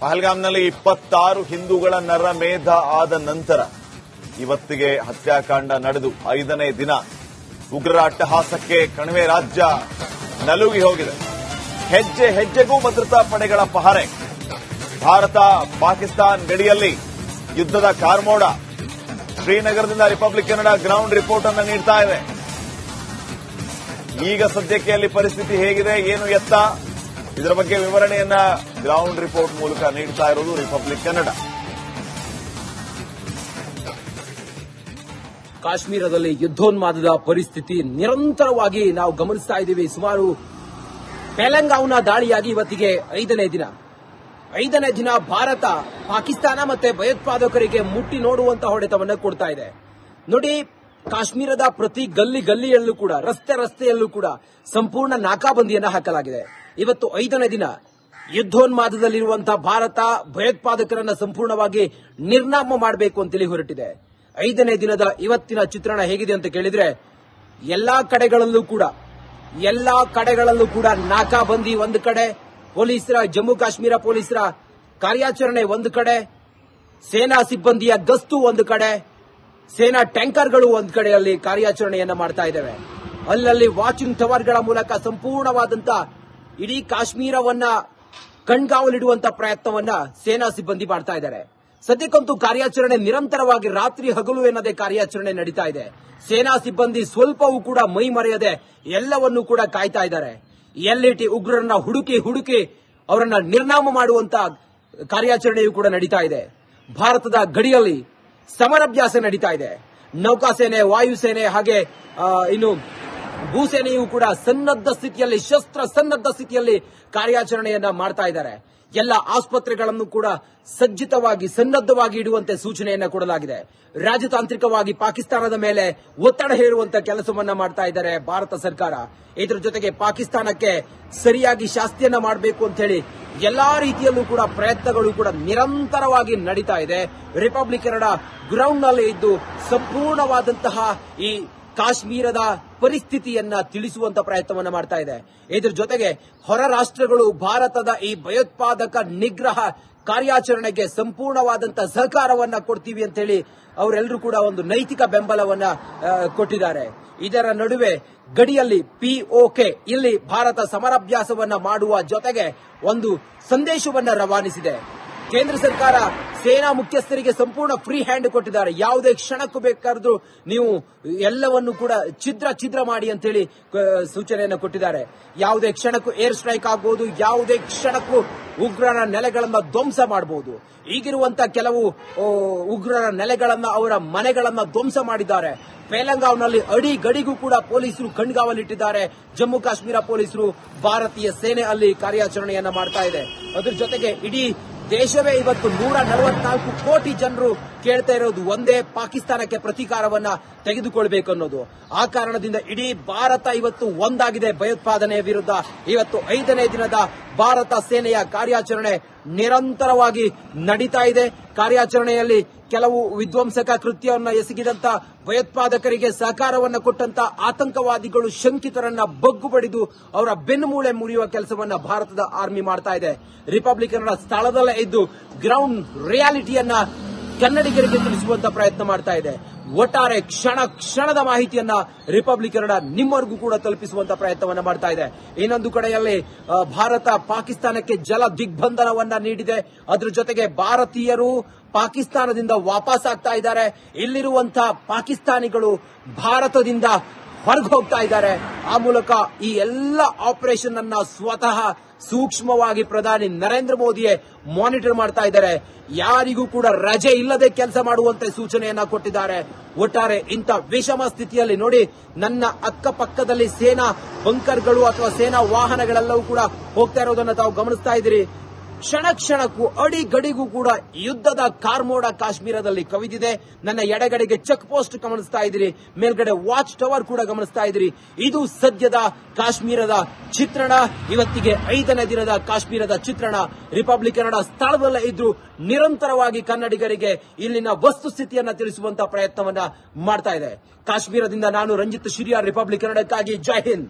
ಪಹಲ್ಗಾಮ್ನಲ್ಲಿ 26 ಹಿಂದೂಗಳ ನರಮೇಧ ಆದ ನಂತರ ಇವತ್ತಿಗೆ ಹತ್ಯಾಕಾಂಡ ನಡೆದು 5ನೇ ದಿನ. ಉಗ್ರರ ಅಟ್ಟಹಾಸಕ್ಕೆ ಕಣಿವೆ ರಾಜ್ಯ ನಲುಗಿ ಹೋಗಿದೆ. ಹೆಜ್ಜೆ ಹೆಜ್ಜೆಗೂ ಭದ್ರತಾ ಪಡೆಗಳ ಪಹರೆ. ಭಾರತ ಪಾಕಿಸ್ತಾನ್ ಗಡಿಯಲ್ಲಿ ಯುದ್ಧದ ಕಾರ್ಮೋಡ. ಶ್ರೀನಗರದಿಂದ ರಿಪಬ್ಲಿಕ್ ಕನ್ನಡ ಗ್ರೌಂಡ್ ರಿಪೋರ್ಟ್ ಅನ್ನು ನೀಡ್ತಾ ಇದೆ. ಈಗ ಸದ್ಯಕ್ಕೆ ಅಲ್ಲಿ ಪರಿಸ್ಥಿತಿ ಹೇಗಿದೆ, ಏನು ಎತ್ತ, ಇದರ ಬಗ್ಗೆ ವಿವರಣೆಯನ್ನ ಗ್ರೌಂಡ್ ರಿಪೋರ್ಟ್ ಮೂಲಕ ನೀಡ್ತಾ ಇರೋದು ರಿಪಬ್ಲಿಕ್ ಕನ್ನಡ. ಕಾಶ್ಮೀರದಲ್ಲಿ ಯುದ್ಧೋನ್ಮಾದದ ಪರಿಸ್ಥಿತಿ ನಿರಂತರವಾಗಿ ನಾವು ಗಮನಿಸ್ತಾ ಇದ್ದೀವಿ. ಸುಮಾರು ಪೆಹಲ್ಗಾಂನ ದಾಳಿಯಾಗಿ ಇವತ್ತಿಗೆ 5ನೇ ದಿನ ಭಾರತ ಪಾಕಿಸ್ತಾನ ಮತ್ತೆ ಭಯೋತ್ಪಾದಕರಿಗೆ ಮುಟ್ಟಿ ನೋಡುವಂತ ಹೊಡೆತವನ್ನು ಕೊಡ್ತಾ ಇದೆ. ನೋಡಿ, ಕಾಶ್ಮೀರದ ಪ್ರತಿ ಗಲ್ಲಿಯಲ್ಲೂ ಕೂಡ, ರಸ್ತೆಯಲ್ಲೂ ಕೂಡ ಸಂಪೂರ್ಣ ನಾಕಾಬಂದಿಯನ್ನ ಹಾಕಲಾಗಿದೆ. ಇವತ್ತು 5ನೇ ದಿನ ಯುದ್ಧೋನ್ಮಾದದಲ್ಲಿರುವಂತಹ ಭಾರತ ಭಯೋತ್ಪಾದಕರನ್ನ ಸಂಪೂರ್ಣವಾಗಿ ನಿರ್ನಾಮ ಮಾಡಬೇಕು ಅಂತೇಳಿ ಹೊರಟಿದೆ. 5ನೇ ದಿನದ ಇವತ್ತಿನ ಚಿತ್ರಣ ಹೇಗಿದೆ ಅಂತ ಕೇಳಿದ್ರೆ, ಎಲ್ಲಾ ಕಡೆಗಳಲ್ಲೂ ಕೂಡ ನಾಕಾಬಂದಿ ಒಂದು ಕಡೆ, ಪೊಲೀಸರ ಜಮ್ಮು ಕಾಶ್ಮೀರ ಪೊಲೀಸರ ಕಾರ್ಯಾಚರಣೆ ಒಂದು ಕಡೆ, ಸೇನಾ ಸಿಬ್ಬಂದಿಯ ಗಸ್ತು ಒಂದು ಕಡೆ, ಸೇನಾ ಟ್ಯಾಂಕರ್ಗಳು ಒಂದು ಕಡೆಯಲ್ಲಿ ಕಾರ್ಯಾಚರಣೆಯನ್ನ ಮಾಡ್ತಾ ಇದ್ದೇವೆ. ಅಲ್ಲಲ್ಲಿ ವಾಚಿಂಗ್ ಟವರ್ಗಳ ಮೂಲಕ ಸಂಪೂರ್ಣವಾದಂತ ಇಡೀ ಕಾಶ್ಮೀರವನ್ನ ಕಣ್ಗಾವಲಿಡುವಂತ ಪ್ರಯತ್ನವನ್ನ ಸೇನಾ ಸಿಬ್ಬಂದಿ ಮಾಡ್ತಾ ಇದ್ದಾರೆ. ಸದ್ಯಕ್ಕಂತೂ ಕಾರ್ಯಾಚರಣೆ ನಿರಂತರವಾಗಿ ರಾತ್ರಿ ಹಗಲು ಎನ್ನದೇ ಕಾರ್ಯಾಚರಣೆ ನಡೀತಾ ಇದೆ. ಸೇನಾ ಸಿಬ್ಬಂದಿ ಸ್ವಲ್ಪವೂ ಕೂಡ ಮೈ ಮರೆಯದೆ ಎಲ್ಲವನ್ನೂ ಕೂಡ ಕಾಯ್ತಾ ಇದ್ದಾರೆ. ಎಲ್ಇಟಿ ಉಗ್ರರನ್ನ ಹುಡುಕಿ ಅವರನ್ನ ನಿರ್ನಾಮ ಮಾಡುವಂತ ಕಾರ್ಯಾಚರಣೆಯೂ ಕೂಡ ನಡೀತಾ ಇದೆ. ಭಾರತದ ಗಡಿಯಲ್ಲಿ ಸಮರಾಭ್ಯಾಸ ನಡೀತಾ ಇದೆ. ನೌಕಾಸೇನೆ, ವಾಯುಸೇನೆ ಹಾಗೆ ಇನ್ನು ಭೂಸೇನೆಯೂ ಕೂಡ ಸನ್ನದ್ಧ ಸ್ಥಿತಿಯಲ್ಲಿ, ಶಸ್ತ್ರ ಸನ್ನದ್ಧ ಸ್ಥಿತಿಯಲ್ಲಿ ಕಾರ್ಯಾಚರಣೆಯನ್ನ ಮಾಡ್ತಾ ಇದ್ದಾರೆ. ಎಲ್ಲ ಆಸ್ಪತ್ರೆಗಳನ್ನು ಕೂಡ ಸನ್ನದ್ಧವಾಗಿ ಇಡುವಂತೆ ಸೂಚನೆಯನ್ನ ಕೊಡಲಾಗಿದೆ. ರಾಜತಾಂತ್ರಿಕವಾಗಿ ಪಾಕಿಸ್ತಾನದ ಮೇಲೆ ಒತ್ತಡ ಹೇರುವಂತ ಕೆಲಸವನ್ನ ಮಾಡ್ತಾ ಇದ್ದಾರೆ ಭಾರತ ಸರ್ಕಾರ. ಇದರ ಜೊತೆಗೆ ಪಾಕಿಸ್ತಾನಕ್ಕೆ ಸರಿಯಾಗಿ ಶಾಸ್ತಿಯನ್ನ ಮಾಡಬೇಕು ಅಂತ ಹೇಳಿ ಎಲ್ಲಾ ರೀತಿಯಲ್ಲೂ ಕೂಡ ಪ್ರಯತ್ನಗಳು ಕೂಡ ನಿರಂತರವಾಗಿ ನಡೀತಾ ಇದೆ. ರಿಪಬ್ಲಿಕ್ ಕನ್ನಡ ಗ್ರೌಂಡ್ ನಲ್ಲಿ ಇದ್ದು ಸಂಪೂರ್ಣವಾದಂತಹ ಈ ಕಾಶ್ಮೀರದ ಪರಿಸ್ಥಿತಿಯನ್ನ ತಿಳಿಸುವಂತ ಪ್ರಯತ್ನವನ್ನ ಮಾಡ್ತಾ ಇದೆ. ಇದರ ಜೊತೆಗೆ ಹೊರ ರಾಷ್ಟ್ರಗಳು ಭಾರತದ ಈ ಭಯೋತ್ಪಾದಕ ನಿಗ್ರಹ ಕಾರ್ಯಾಚರಣೆಗೆ ಸಂಪೂರ್ಣವಾದಂತಹ ಸಹಕಾರವನ್ನ ಕೊಡ್ತೀವಿ ಅಂತ ಹೇಳಿ ಅವರೆಲ್ಲರೂ ಕೂಡ ಒಂದು ನೈತಿಕ ಬೆಂಬಲವನ್ನ ಕೊಟ್ಟಿದ್ದಾರೆ. ಇದರ ನಡುವೆ ಗಡಿಯಲ್ಲಿ POK ಇಲ್ಲಿ ಭಾರತ ಸಮರಾಭ್ಯಾಸವನ್ನ ಮಾಡುವ ಜೊತೆಗೆ ಒಂದು ಸಂದೇಶವನ್ನ ರವಾನಿಸಿದೆ. ಕೇಂದ್ರ ಸರ್ಕಾರ ಸೇನಾ ಮುಖ್ಯಸ್ಥರಿಗೆ ಸಂಪೂರ್ಣ ಫ್ರೀ ಹ್ಯಾಂಡ್ ಕೊಟ್ಟಿದ್ದಾರೆ. ಯಾವುದೇ ಕ್ಷಣಕ್ಕೂ ಬೇಕಾದ್ರೂ ನೀವು ಎಲ್ಲವನ್ನು ಕೂಡ ಛಿದ್ರ ಮಾಡಿ ಅಂತ ಹೇಳಿ ಸೂಚನೆಯನ್ನು ಕೊಟ್ಟಿದ್ದಾರೆ. ಯಾವುದೇ ಕ್ಷಣಕ್ಕೂ ಏರ್ ಸ್ಟ್ರೈಕ್ ಆಗಬಹುದು, ಯಾವುದೇ ಕ್ಷಣಕ್ಕೂ ಉಗ್ರರ ನೆಲೆಗಳನ್ನ ಧ್ವಂಸ ಮಾಡಬಹುದು. ಈಗಿರುವಂತ ಕೆಲವು ಉಗ್ರರ ನೆಲೆಗಳನ್ನ, ಅವರ ಮನೆಗಳನ್ನ ಧ್ವಂಸ ಮಾಡಿದ್ದಾರೆ. ಪೆಹಲ್ಗಾಂನಲ್ಲಿ ಅಡಿ ಗಡಿಗೂ ಕೂಡ ಪೊಲೀಸರು ಕಣ್ಗಾವಲಿಟ್ಟಿದ್ದಾರೆ. ಜಮ್ಮು ಕಾಶ್ಮೀರ ಪೊಲೀಸರು, ಭಾರತೀಯ ಸೇನೆ ಅಲ್ಲಿ ಕಾರ್ಯಾಚರಣೆಯನ್ನ ಮಾಡ್ತಾ ಇದೆ. ಅದರ ಜೊತೆಗೆ ಇಡೀ ದೇಶವೇ ಇವತ್ತು 144 ಕೋಟಿ ಜನರು ಕೇಳ್ತಾ ಇರೋದು ಒಂದೇ, ಪಾಕಿಸ್ತಾನಕ್ಕೆ ಪ್ರತೀಕಾರವನ್ನ ತೆಗೆದುಕೊಳ್ಬೇಕು ಅನ್ನೋದು. ಆ ಕಾರಣದಿಂದ ಇಡೀ ಭಾರತ ಇವತ್ತು ಒಂದಾಗಿದೆ ಭಯೋತ್ಪಾದನೆಯ ವಿರುದ್ಧ. ಇವತ್ತು 5ನೇ ದಿನದ ಭಾರತ ಸೇನೆಯ ಕಾರ್ಯಾಚರಣೆ ನಿರಂತರವಾಗಿ ನಡೀತಾ ಇದೆ. ಕಾರ್ಯಾಚರಣೆಯಲ್ಲಿ ಕೆಲವು ವಿಧ್ವಂಸಕ ಕೃತ್ಯವನ್ನು ಎಸಗಿದಂತ ಭಯೋತ್ಪಾದಕರಿಗೆ ಸಹಕಾರವನ್ನ ಕೊಟ್ಟಂತ ಆತಂಕವಾದಿಗಳು ಶಂಕಿತರನ್ನ ಬಗ್ಗು ಬಡಿದು ಅವರ ಬೆನ್ನುಮೂಳೆ ಮುರಿಯುವ ಕೆಲಸವನ್ನ ಭಾರತದ ಆರ್ಮಿ ಮಾಡ್ತಾ ಇದೆ. ರಿಪಬ್ಲಿಕ್ ಕನ್ನಡ ಸ್ಥಳದಲ್ಲೇ ಇದ್ದು ಗ್ರೌಂಡ್ ರಿಯಾಲಿಟಿಯನ್ನ ಕನ್ನಡಿಗರಿಗೆ ತಿಳಿಸುವಂತ ಪ್ರಯತ್ನ ಮಾಡ್ತಾ ಇದೆ. ಒಟ್ಟಾರೆ ಕ್ಷಣದ ಮಾಹಿತಿಯನ್ನ ರಿಪಬ್ಲಿಕ್ ಕನ್ನಡ ನಿಮ್ಮವರೆಗೂ ಕೂಡ ತಲುಪಿಸುವಂತ ಪ್ರಯತ್ನವನ್ನ ಮಾಡ್ತಾ ಇದೆ. ಇನ್ನೊಂದು ಕಡೆಯಲ್ಲಿ ಭಾರತ ಪಾಕಿಸ್ತಾನಕ್ಕೆ ಜಲ ದಿಗ್ಬಂಧನವನ್ನ ನೀಡಿದೆ. ಅದರ ಜೊತೆಗೆ ಭಾರತೀಯರು ಪಾಕಿಸ್ತಾನದಿಂದ ವಾಪಸ್ ಆಗ್ತಾ ಇದ್ದಾರೆ. ಇಲ್ಲಿರುವಂತಹ ಪಾಕಿಸ್ತಾನಿಗಳು ಭಾರತದಿಂದ ಹೊರಗೆ ಹೋಗ್ತಾ ಇದ್ದಾರೆ. ಆ ಮೂಲಕ ಈ ಎಲ್ಲ ಆಪರೇಷನ್ ಅನ್ನ ಸ್ವತಃ ಸೂಕ್ಷ್ಮವಾಗಿ ಪ್ರಧಾನಿ ನರೇಂದ್ರ ಮೋದಿಯೇ ಮಾನಿಟರ್ ಮಾಡ್ತಾ ಇದ್ದಾರೆ. ಯಾರಿಗೂ ಕೂಡ ರಜೆ ಇಲ್ಲದೆ ಕೆಲಸ ಮಾಡುವಂತೆ ಸೂಚನೆಯನ್ನ ಕೊಟ್ಟಿದ್ದಾರೆ. ಒಟ್ಟಾರೆ ಇಂಥ ವಿಷಮ ಸ್ಥಿತಿಯಲ್ಲಿ ನೋಡಿ, ನನ್ನ ಅಕ್ಕಪಕ್ಕದಲ್ಲಿ ಸೇನಾ ಬಂಕರ್ಗಳು ಅಥವಾ ಸೇನಾ ವಾಹನಗಳೆಲ್ಲವೂ ಕೂಡ ಹೋಗ್ತಾ ಇರೋದನ್ನ ತಾವು ಗಮನಿಸ್ತಾ ಇದ್ದೀರಿ. ಕ್ಷಣಕ್ಕೂ ಅಡಿ ಗಡಿಗೂ ಕೂಡ ಯುದ್ಧದ ಕಾರ್ಮೋಡ ಕಾಶ್ಮೀರದಲ್ಲಿ ಕವಿದಿದೆ. ನನ್ನ ಎಡಗಡೆಗೆ ಚೆಕ್ ಪೋಸ್ಟ್ ಗಮನಿಸ್ತಾ ಇದ್ದೀರಿ, ಮೇಲ್ಗಡೆ ವಾಚ್ ಟವರ್ ಕೂಡ ಗಮನಿಸ್ತಾ ಇದ್ದೀರಿ. ಇದು ಸದ್ಯದ ಕಾಶ್ಮೀರದ ಚಿತ್ರಣ. ಇವತ್ತಿಗೆ 5ನೇ ದಿನದ ಕಾಶ್ಮೀರದ ಚಿತ್ರಣ. ರಿಪಬ್ಲಿಕ್ ಕನ್ನಡ ಸ್ಥಳದಲ್ಲೇ ಇದ್ರು ನಿರಂತರವಾಗಿ ಕನ್ನಡಿಗರಿಗೆ ಇಲ್ಲಿನ ವಸ್ತುಸ್ಥಿತಿಯನ್ನ ತಿಳಿಸುವಂತ ಪ್ರಯತ್ನವನ್ನ ಮಾಡ್ತಾ ಇದೆ. ಕಾಶ್ಮೀರದಿಂದ ನಾನು ರಂಜಿತ್ ಶಿರಿಯಾರ್, ರಿಪಬ್ಲಿಕ್ ಕನ್ನಡಕ್ಕಾಗಿ. ಜೈ ಹಿಂದ್.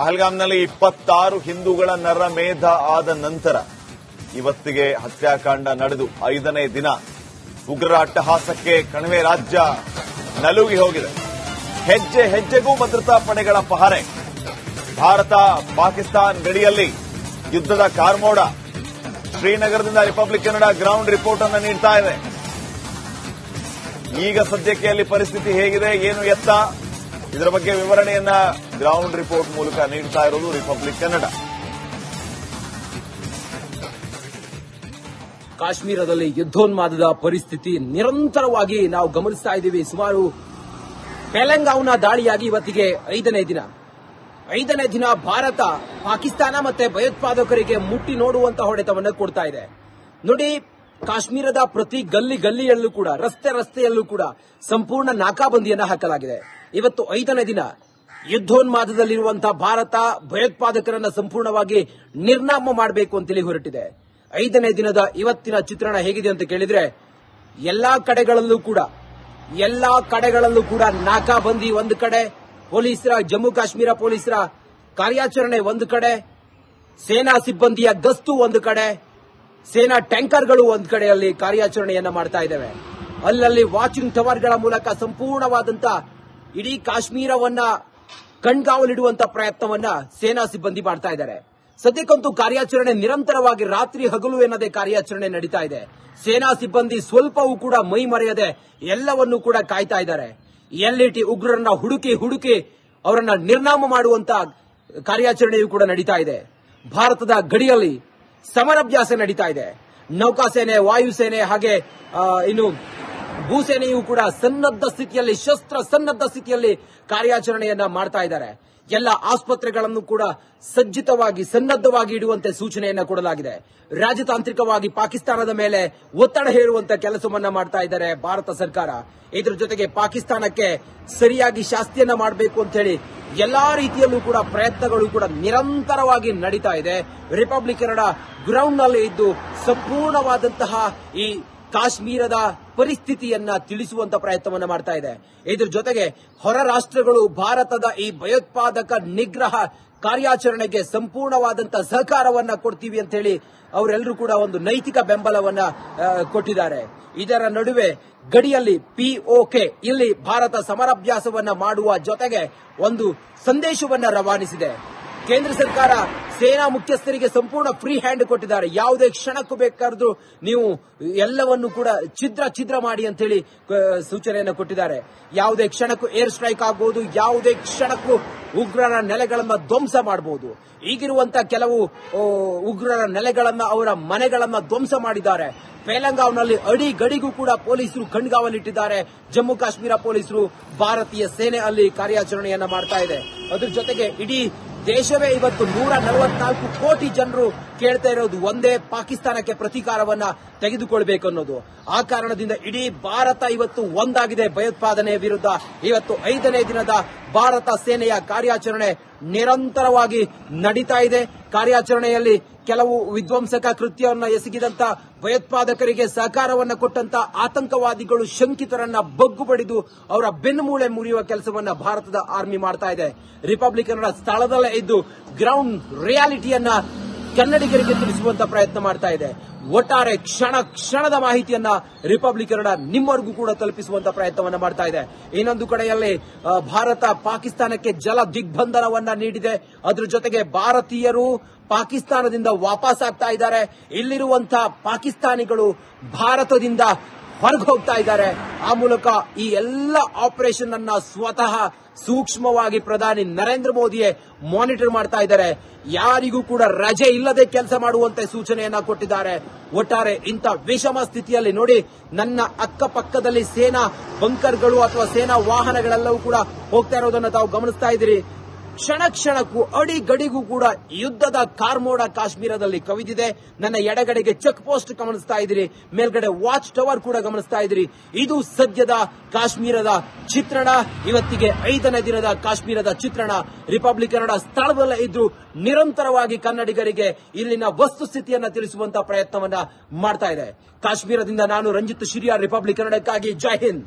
ಪಹಲ್ಗಾಮ್ನಲ್ಲಿ 26 ಹಿಂದೂಗಳ ನರಮೇಧ ಆದ ನಂತರ ಇವತ್ತಿಗೆ ಹತ್ಯಾಕಾಂಡ ನಡೆದು 5ನೇ ದಿನ ಉಗ್ರರ ಅಟ್ಟಹಾಸಕ್ಕೆ ಕಣಿವೆ ರಾಜ್ಯ ನಲುಗಿ ಹೋಗಿದೆ. ಹೆಜ್ಜೆ ಹೆಜ್ಜೆಗೂ ಭದ್ರತಾ ಪಡೆಗಳ ಪಹರೆ. ಭಾರತ ಪಾಕಿಸ್ತಾನ ಗಡಿಯಲ್ಲಿ ಯುದ್ಧದ ಕಾರ್ಮೋಡ. ಶ್ರೀನಗರದಿಂದ ರಿಪಬ್ಲಿಕ್ ಕನ್ನಡ ಗ್ರೌಂಡ್ ರಿಪೋರ್ಟ್ ಅನ್ನು ನೀಡ್ತಾ ಇದೆ. ಈಗ ಸದ್ಯಕ್ಕೆ ಅಲ್ಲಿ ಪರಿಸ್ಥಿತಿ ಹೇಗಿದೆ, ಏನು ಎತ್ತ, ಇದರ ಬಗ್ಗೆ ವಿವರಣೆಯನ್ನ ಗ್ರೌಂಡ್ ರಿಪೋರ್ಟ್ ಮೂಲಕ ನೀಡ್ತಾ ಇರೋದು ರಿಪಬ್ಲಿಕ್ ಕನ್ನಡ. ಕಾಶ್ಮೀರದಲ್ಲಿ ಯುದ್ಧೋನ್ಮಾದದ ಪರಿಸ್ಥಿತಿ ನಿರಂತರವಾಗಿ ನಾವು ಗಮನಿಸ್ತಾ ಇದ್ದೀವಿ. ಸುಮಾರು ಪೆಹಲ್ಗಾಂನ ದಾಳಿಯಾಗಿ ಇವತ್ತಿಗೆ 5ನೇ ದಿನ ಭಾರತ ಪಾಕಿಸ್ತಾನ ಮತ್ತೆ ಭಯೋತ್ಪಾದಕರಿಗೆ ಮುಟ್ಟಿ ನೋಡುವಂತ ಹೊಡೆತವನ್ನು ಕೊಡ್ತಾ ಇದೆ. ನೋಡಿ, ಕಾಶ್ಮೀರದ ಪ್ರತಿ ಗಲ್ಲಿಯಲ್ಲೂ ಕೂಡ, ರಸ್ತೆಯಲ್ಲೂ ಕೂಡ ಸಂಪೂರ್ಣ ನಾಕಾಬಂದಿಯನ್ನ ಹಾಕಲಾಗಿದೆ. ಇವತ್ತು 5ನೇ ದಿನ ಯುದ್ಧೋನ್ಮಾದದಲ್ಲಿರುವಂತಹ ಭಾರತ ಭಯೋತ್ಪಾದಕರನ್ನ ಸಂಪೂರ್ಣವಾಗಿ ನಿರ್ನಾಮ ಮಾಡಬೇಕು ಅಂತೇಳಿ ಹೊರಟಿದೆ. 5ನೇ ದಿನದ ಇವತ್ತಿನ ಚಿತ್ರಣ ಹೇಗಿದೆ ಅಂತ ಕೇಳಿದ್ರೆ, ಎಲ್ಲಾ ಕಡೆಗಳಲ್ಲೂ ಕೂಡ ನಾಕಾಬಂದಿ ಒಂದು ಕಡೆ, ಜಮ್ಮು ಕಾಶ್ಮೀರ ಪೊಲೀಸರ ಕಾರ್ಯಾಚರಣೆ ಒಂದು ಕಡೆ, ಸೇನಾ ಸಿಬ್ಬಂದಿಯ ಗಸ್ತು ಒಂದು ಕಡೆ, ಸೇನಾ ಟ್ಯಾಂಕರ್ಗಳು ಒಂದು ಕಡೆಯಲ್ಲಿ ಕಾರ್ಯಾಚರಣೆಯನ್ನ ಮಾಡ್ತಾ ಇದ್ದಾವೆ. ಅಲ್ಲಲ್ಲಿ ವಾಚಿಂಗ್ ಟವರ್ಗಳ ಮೂಲಕ ಸಂಪೂರ್ಣವಾದಂತ ಇಡೀ ಕಾಶ್ಮೀರವನ್ನ ಕಣ್ಗಾವಲಿಡುವಂತ ಪ್ರಯತ್ನವನ್ನ ಸೇನಾ ಸಿಬ್ಬಂದಿ ಮಾಡ್ತಾ ಇದ್ದಾರೆ. ಸದ್ಯಕ್ಕಂತೂ ಕಾರ್ಯಾಚರಣೆ ನಿರಂತರವಾಗಿ ರಾತ್ರಿ ಹಗಲು ಎನ್ನದೇ ಕಾರ್ಯಾಚರಣೆ ನಡೀತಾ ಇದೆ. ಸೇನಾ ಸಿಬ್ಬಂದಿ ಸ್ವಲ್ಪವೂ ಕೂಡ ಮೈ ಮರೆಯದೆ ಎಲ್ಲವನ್ನೂ ಕೂಡ ಕಾಯ್ತಾ ಇದ್ದಾರೆ. ಎಲ್ಇಟಿ ಉಗ್ರರನ್ನ ಹುಡುಕಿ ಅವರನ್ನ ನಿರ್ನಾಮ ಮಾಡುವಂತ ಕಾರ್ಯಾಚರಣೆಯೂ ಕೂಡ ನಡೀತಾ ಇದೆ. ಭಾರತದ ಗಡಿಯಲ್ಲಿ ಸಮರಾಭ್ಯಾಸ ನಡೀತಾ ಇದೆ. ನೌಕಾಸೇನೆ, ವಾಯುಸೇನೆ ಹಾಗೆ ಇನ್ನು ಭೂಸೇನೆಯೂ ಕೂಡ ಶಸ್ತ್ರ ಸನ್ನದ್ಧ ಸ್ಥಿತಿಯಲ್ಲಿ ಕಾರ್ಯಾಚರಣೆಯನ್ನ ಮಾಡ್ತಾ ಇದ್ದಾರೆ. ಎಲ್ಲ ಆಸ್ಪತ್ರೆಗಳನ್ನು ಕೂಡ ಸನ್ನದ್ಧವಾಗಿ ಇಡುವಂತೆ ಸೂಚನೆಯನ್ನ ಕೊಡಲಾಗಿದೆ. ರಾಜತಾಂತ್ರಿಕವಾಗಿ ಪಾಕಿಸ್ತಾನದ ಮೇಲೆ ಒತ್ತಡ ಹೇರುವಂತ ಕೆಲಸವನ್ನ ಮಾಡ್ತಾ ಇದ್ದಾರೆ ಭಾರತ ಸರ್ಕಾರ. ಇದರ ಜೊತೆಗೆ ಪಾಕಿಸ್ತಾನಕ್ಕೆ ಸರಿಯಾಗಿ ಶಾಸ್ತಿಯನ್ನ ಮಾಡಬೇಕು ಅಂತ ಹೇಳಿ ಎಲ್ಲಾ ರೀತಿಯಲ್ಲೂ ಕೂಡ ಪ್ರಯತ್ನಗಳು ಕೂಡ ನಿರಂತರವಾಗಿ ನಡೀತಾ ಇದೆ. ರಿಪಬ್ಲಿಕ್ ಕನ್ನಡ ಗ್ರೌಂಡ್ ನಲ್ಲಿ ಇದ್ದು ಸಂಪೂರ್ಣವಾದಂತಹ ಈ ಕಾಶ್ಮೀರದ ಪರಿಸ್ಥಿತಿಯನ್ನ ತಿಳಿಸುವಂತ ಪ್ರಯತ್ನವನ್ನ ಮಾಡ್ತಾ ಇದೆ. ಇದ್ರ ಜೊತೆಗೆ ಹೊರ ರಾಷ್ಟ್ರಗಳು ಭಾರತದ ಈ ಭಯೋತ್ಪಾದಕ ನಿಗ್ರಹ ಕಾರ್ಯಾಚರಣೆಗೆ ಸಂಪೂರ್ಣವಾದಂತಹ ಸಹಕಾರವನ್ನ ಕೊಡ್ತೀವಿ ಅಂತ ಹೇಳಿ ಅವರೆಲ್ಲರೂ ಕೂಡ ಒಂದು ನೈತಿಕ ಬೆಂಬಲವನ್ನ ಕೊಟ್ಟಿದ್ದಾರೆ. ಇದರ ನಡುವೆ ಗಡಿಯಲ್ಲಿ POK ಇಲ್ಲಿ ಭಾರತ ಸಮರಾಭ್ಯಾಸವನ್ನ ಮಾಡುವ ಜೊತೆಗೆ ಒಂದು ಸಂದೇಶವನ್ನ ರವಾನಿಸಿದೆ. ಕೇಂದ್ರ ಸರ್ಕಾರ ಸೇನಾ ಮುಖ್ಯಸ್ಥರಿಗೆ ಸಂಪೂರ್ಣ ಫ್ರೀ ಹ್ಯಾಂಡ್ ಕೊಟ್ಟಿದ್ದಾರೆ. ಯಾವುದೇ ಕ್ಷಣಕ್ಕೂ ಬೇಕಾದ್ರೂ ನೀವು ಎಲ್ಲವನ್ನು ಕೂಡ ಛಿದ್ರ ಮಾಡಿ ಅಂತ ಹೇಳಿ ಸೂಚನೆಯನ್ನು ಕೊಟ್ಟಿದ್ದಾರೆ. ಯಾವುದೇ ಕ್ಷಣಕ್ಕೂ ಏರ್ ಸ್ಟ್ರೈಕ್ ಆಗಬಹುದು, ಯಾವುದೇ ಕ್ಷಣಕ್ಕೂ ಉಗ್ರರ ನೆಲೆಗಳನ್ನ ಧ್ವಂಸ ಮಾಡಬಹುದು. ಈಗಿರುವಂತಹ ಕೆಲವು ಉಗ್ರರ ನೆಲೆಗಳನ್ನ, ಅವರ ಮನೆಗಳನ್ನ ಧ್ವಂಸ ಮಾಡಿದ್ದಾರೆ. ಪೆಹಲ್ಗಾಂನಲ್ಲಿ ಗಡಿಗೂ ಕೂಡ ಪೊಲೀಸರು ಕಣ್ಗಾವಲಿಟ್ಟಿದ್ದಾರೆ. ಜಮ್ಮು ಕಾಶ್ಮೀರ ಪೊಲೀಸರು, ಭಾರತೀಯ ಸೇನೆ ಅಲ್ಲಿ ಕಾರ್ಯಾಚರಣೆಯನ್ನ ಮಾಡ್ತಾ ಇದೆ. ಅದ್ರ ಜೊತೆಗೆ ಇಡೀ ದೇಶವೇ ಇವತ್ತು 144 ಕೋಟಿ ಜನರು ಕೇಳ್ತಾ ಇರೋದು ಒಂದೇ, ಪಾಕಿಸ್ತಾನಕ್ಕೆ ಪ್ರತೀಕಾರವನ್ನ ತೆಗೆದುಕೊಳ್ಬೇಕು ಅನ್ನೋದು. ಆ ಕಾರಣದಿಂದ ಇಡೀ ಭಾರತ ಇವತ್ತು ಒಂದಾಗಿದೆ ಭಯೋತ್ಪಾದನೆಯ ವಿರುದ್ಧ. ಇವತ್ತು 5ನೇ ದಿನದ ಭಾರತ ಸೇನೆಯ ಕಾರ್ಯಾಚರಣೆ ನಿರಂತರವಾಗಿ ನಡೀತಾ ಇದೆ. ಕಾರ್ಯಾಚರಣೆಯಲ್ಲಿ ಕೆಲವು ವಿಧ್ವಂಸಕ ಕೃತ್ಯವನ್ನು ಎಸಗಿದಂತ ಭಯೋತ್ಪಾದಕರಿಗೆ ಸಹಕಾರವನ್ನ ಕೊಟ್ಟಂತ ಆತಂಕವಾದಿಗಳು ಶಂಕಿತರನ್ನ ಬಗ್ಗು ಬಡಿದು ಅವರ ಬೆನ್ನುಮೂಳೆ ಮುರಿಯುವ ಕೆಲಸವನ್ನ ಭಾರತದ ಆರ್ಮಿ ಮಾಡ್ತಾ ಇದೆ. ರಿಪಬ್ಲಿಕ್ ಕನ್ನಡ ಸ್ಥಳದಲ್ಲೇ ಇದ್ದು ಗ್ರೌಂಡ್ ರಿಯಾಲಿಟಿಯನ್ನ ಕನ್ನಡಿಗರಿಗೆ ತಿಳಿಸುವಂತ ಪ್ರಯತ್ನ ಮಾಡ್ತಾ ಇದೆ. ಒಟ್ಟಾರೆ ಕ್ಷಣದ ಮಾಹಿತಿಯನ್ನ ರಿಪಬ್ಲಿಕ್ ಕನ್ನಡ ನಿಮ್ಮವರೆಗೂ ಕೂಡ ತಲುಪಿಸುವಂತ ಪ್ರಯತ್ನವನ್ನ ಮಾಡ್ತಾ ಇದೆ. ಇನ್ನೊಂದು ಕಡೆಯಲ್ಲಿ ಭಾರತ ಪಾಕಿಸ್ತಾನಕ್ಕೆ ಜಲ ದಿಗ್ಬಂಧನವನ್ನ ನೀಡಿದೆ. ಅದ್ರ ಜೊತೆಗೆ ಭಾರತೀಯರು ಪಾಕಿಸ್ತಾನದಿಂದ ವಾಪಸ್ ಆಗ್ತಾ ಇದ್ದಾರೆ. ಇಲ್ಲಿರುವಂತಹ ಪಾಕಿಸ್ತಾನಿಗಳು ಭಾರತದಿಂದ ಹೊರಗೆ ಹೋಗ್ತಾ ಇದ್ದಾರೆ. ಆ ಮೂಲಕ ಈ ಎಲ್ಲ ಆಪರೇಷನ್ ಅನ್ನ ಸ್ವತಃ ಸೂಕ್ಷ್ಮವಾಗಿ ಪ್ರಧಾನಿ ನರೇಂದ್ರ ಮೋದಿಯೇ ಮಾನಿಟರ್ ಮಾಡ್ತಾ ಇದ್ದಾರೆ. ಯಾರಿಗೂ ಕೂಡ ರಜೆ ಇಲ್ಲದೆ ಕೆಲಸ ಮಾಡುವಂತೆ ಸೂಚನೆಯನ್ನ ಕೊಟ್ಟಿದ್ದಾರೆ. ಒಟ್ಟಾರೆ ಇಂಥ ವಿಷಮ ಸ್ಥಿತಿಯಲ್ಲಿ ನೋಡಿ, ನನ್ನ ಅಕ್ಕಪಕ್ಕದಲ್ಲಿ ಸೇನಾ ಬಂಕರ್ಗಳು ಅಥವಾ ಸೇನಾ ವಾಹನಗಳೆಲ್ಲವೂ ಕೂಡ ಹೋಗ್ತಾ ಇರೋದನ್ನ ತಾವು ಗಮನಿಸ್ತಾ ಇದ್ದೀರಿ. ಕ್ಷಣಕ್ಕೂ ಗಡಿಗೂ ಕೂಡ ಯುದ್ಧದ ಕಾರ್ಮೋಡ ಕಾಶ್ಮೀರದಲ್ಲಿ ಕವಿದಿದೆ. ನನ್ನ ಎಡಗಡೆಗೆ ಚೆಕ್ ಪೋಸ್ಟ್ ಗಮನಿಸ್ತಾ ಇದ್ದೀರಿ, ಮೇಲ್ಗಡೆ ವಾಚ್ ಟವರ್ ಕೂಡ ಗಮನಿಸ್ತಾ ಇದ್ದೀರಿ. ಇದು ಸದ್ಯದ ಕಾಶ್ಮೀರದ ಚಿತ್ರಣ. ಇವತ್ತಿಗೆ 5ನೇ ದಿನದ ಕಾಶ್ಮೀರದ ಚಿತ್ರಣ. ರಿಪಬ್ಲಿಕ್ ಕನ್ನಡ ಸ್ಥಳದಲ್ಲೇ ಇದ್ದು ನಿರಂತರವಾಗಿ ಕನ್ನಡಿಗರಿಗೆ ಇಲ್ಲಿನ ವಸ್ತುಸ್ಥಿತಿಯನ್ನ ತಿಳಿಸುವಂತಹ ಪ್ರಯತ್ನವನ್ನ ಮಾಡ್ತಾ ಇದೆ. ಕಾಶ್ಮೀರದಿಂದ ನಾನು ರಂಜಿತ್ ಶಿರಿಯಾರ್, ರಿಪಬ್ಲಿಕ್ ಕನ್ನಡಕ್ಕಾಗಿ. ಜೈ ಹಿಂದ್.